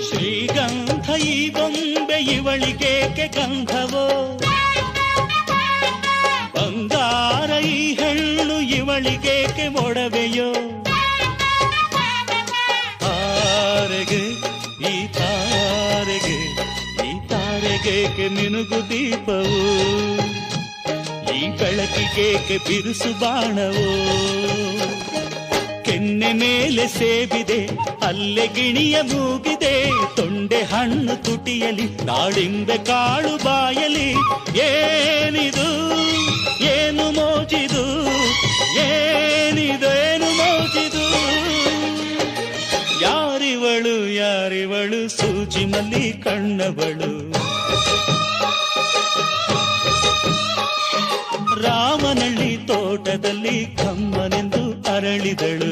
ಶ್ರೀಗಂಧ ಈ ಬೊಂಬೆ ಇವಳಿಗೇಕೆ ಗಂಧವೋ, ಬಂಗಾರ ಈ ಹೆಣ್ಣು ಇವಳಿಗೇಕೆ ಒಡವೆಯೋ. ತಾರೆಗೆ ಈ ತಾರೆಗೆ ಈ ತಾರೆಗೇಕೆ ಮಿನುಗು ದೀಪವು, ಈ ಬೆಳಕಿಗೇಕೆ ಬಿರುಸು ಬಾಣವೋ. ಕೆನ್ನೆ ಮೇಲೆ ಸೇಬಿದೆ ಅಲ್ಲೆ ಗಿಣಿಯ ಮೂಗಿದೆ, ತೊಂಡೆ ಹಣ್ಣು ತುಟಿಯಲಿ ದಾಳಿಂಬೆ ಕಾಳು ಬಾಯಲಿ. ಏನಿದು ಏನು ಮೋಜಿದು, ಏನಿದೇನು ಮೋಜಿದು. ಯಾರಿವಳು ಯಾರಿವಳು ಸೂಜಿ ಮಲ್ಲಿ ಕಣ್ಣವಳು. ರಾಮನಳ್ಳಿ ತೋಟದಲ್ಲಿ ಕಮ್ಮನೆಂದು ಅರಳಿದಳು.